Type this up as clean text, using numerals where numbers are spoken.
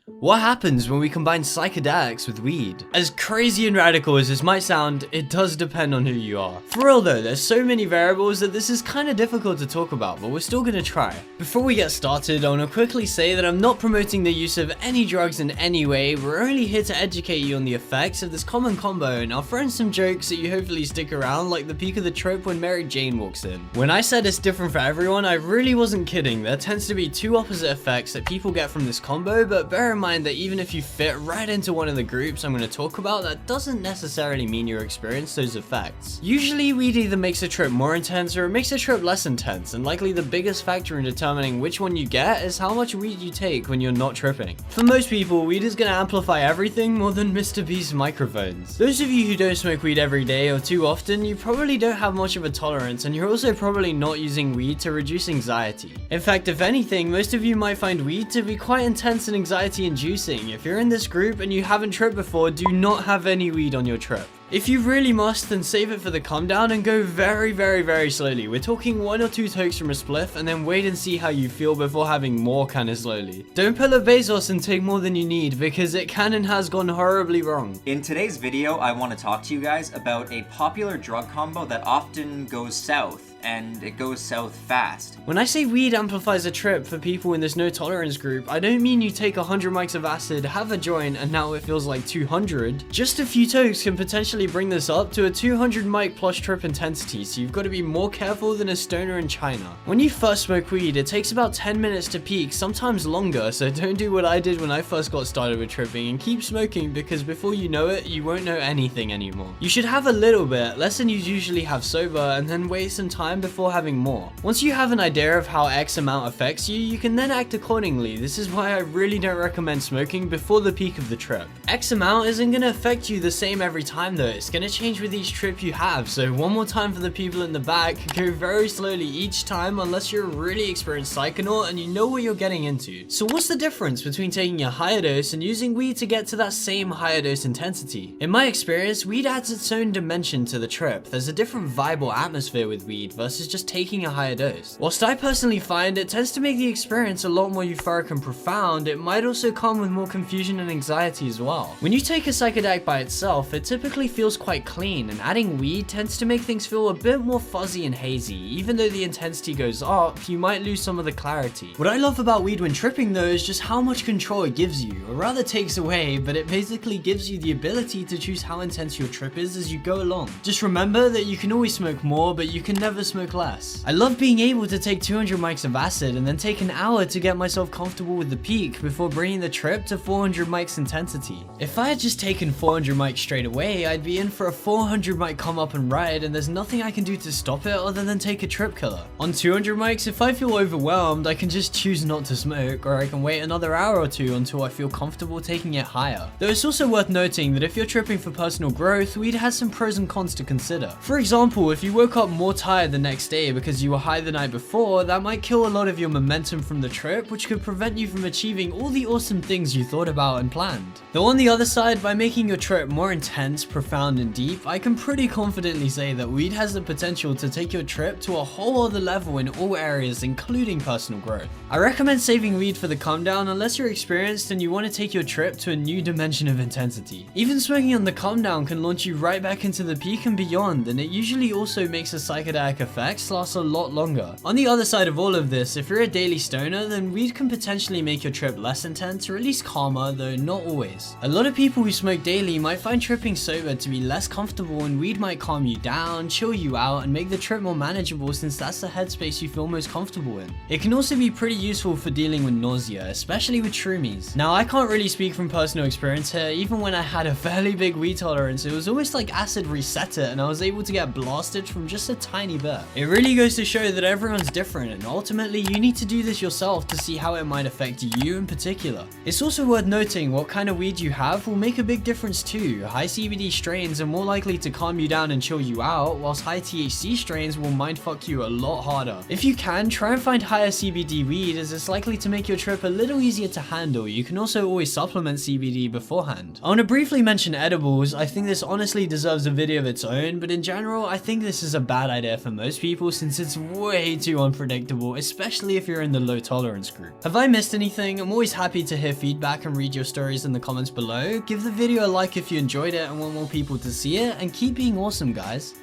What happens when we combine psychedelics with weed? As crazy and radical as this might sound, it does depend on who you are. For real though, there's so many variables that this is kind of difficult to talk about, but we're still gonna try. Before we get started, I want to quickly say that I'm not promoting the use of any drugs in any way. We're only here to educate you on the effects of this common combo, and I'll throw in some jokes that you hopefully stick around, like the peak of the trip when Mary Jane walks in. When I said it's different for everyone, I really wasn't kidding. There tends to be two opposite effects that people get from this combo, but bear in mind that even if you fit right into one of the groups I'm going to talk about, that doesn't necessarily mean you experience those effects. Usually weed either makes a trip more intense or it makes a trip less intense, and likely the biggest factor in determining which one you get is how much weed you take when you're not tripping. For most people, weed is going to amplify everything more than Mr. Beast's microphones. Those of you who don't smoke weed every day or too often, you probably don't have much of a tolerance, and you're also probably not using weed to reduce anxiety. In fact, if anything, most of you might find weed to be quite intense and anxiety-inducing. If you're in this group and you haven't tripped before, do not have any weed on your trip. If you really must, then save it for the calm down and go very slowly. We're talking 1 or 2 tokes from a spliff, and then wait and see how you feel before having more kinda slowly. Don't pull a Bezos and take more than you need, because it can and has gone horribly wrong. In today's video, I want to talk to you guys about a popular drug combo that often goes south, and it goes south fast. When I say weed amplifies a trip for people in this no tolerance group, I don't mean you take 100 mics of acid, have a joint, and now it feels like 200. Just a few tokes can potentially bring this up to a 200 mic plus trip intensity, so you've got to be more careful than a stoner in China. When you first smoke weed, it takes about 10 minutes to peak, sometimes longer, so don't do what I did when I first got started with tripping and keep smoking, because before you know it, you won't know anything anymore. You should have a little bit, less than you usually have sober, and then wait some time before having more. Once you have an idea of how X amount affects you, you can then act accordingly. This is why I really don't recommend smoking before the peak of the trip. X amount isn't going to affect you the same every time though, it's going to change with each trip you have, so one more time for the people in the back, go very slowly each time unless you're a really experienced psychonaut and you know what you're getting into. So what's the difference between taking a higher dose and using weed to get to that same higher dose intensity? In my experience, weed adds its own dimension to the trip. There's a different vibe or atmosphere with weed versus just taking a higher dose. Whilst I personally find it tends to make the experience a lot more euphoric and profound, it might also come with more confusion and anxiety as well. When you take a psychedelic by itself, it typically feels quite clean, and adding weed tends to make things feel a bit more fuzzy and hazy. Even though the intensity goes up, you might lose some of the clarity. What I love about weed when tripping though is just how much control it gives you, or rather takes away, but it basically gives you the ability to choose how intense your trip is as you go along. Just remember that you can always smoke more, but you can never smoke less. I love being able to take 200 mics of acid and then take an hour to get myself comfortable with the peak before bringing the trip to 400 mics intensity. If I had just taken 400 mics straight away, I'd be in for a 400 mic come up and ride, and there's nothing I can do to stop it other than take a trip killer. On 200 mics, if I feel overwhelmed, I can just choose not to smoke, or I can wait another hour or two until I feel comfortable taking it higher. Though it's also worth noting that if you're tripping for personal growth, weed has some pros and cons to consider. For example, if you woke up more tired the next day because you were high the night before, that might kill a lot of your momentum from the trip, which could prevent you from achieving all the awesome things you thought about and planned. Though on the other side, by making your trip more intense, profound, and deep, I can pretty confidently say that weed has the potential to take your trip to a whole other level in all areas, including personal growth. I recommend saving weed for the calm down unless you're experienced and you want to take your trip to a new dimension of intensity. Even smoking on the calm down can launch you right back into the peak and beyond, and it usually also makes the psychedelic effects last a lot longer. On the other side of all of this, if you're a daily stoner, then weed can potentially make your trip less intense or at least calmer, though not always. A lot of people who smoke daily might find tripping sober to be less comfortable, and weed might calm you down, chill you out, and make the trip more manageable since that's the headspace you feel most comfortable in. It can also be pretty useful for dealing with nausea, especially with shroomies. Now, I can't really speak from personal experience here. Even when I had a fairly big weed tolerance, it was almost like acid reset it and I was able to get blasted from just a tiny bit. It really goes to show that everyone's different, and ultimately you need to do this yourself to see how it might affect you in particular. It's also worth noting what kind of weed you have will make a big difference too. High CBD strains are more likely to calm you down and chill you out, whilst high THC strains will mindfuck you a lot harder. If you can, try and find higher CBD weed, as it's likely to make your trip a little easier to handle. You can also always supplement CBD beforehand. I want to briefly mention edibles. I think this honestly deserves a video of its own, but in general I think this is a bad idea for most most people since it's way too unpredictable, especially if you're in the low tolerance group. Have I missed anything? I'm always happy to hear feedback and read your stories in the comments below. Give the video a like if you enjoyed it and want more people to see it, and keep being awesome, guys.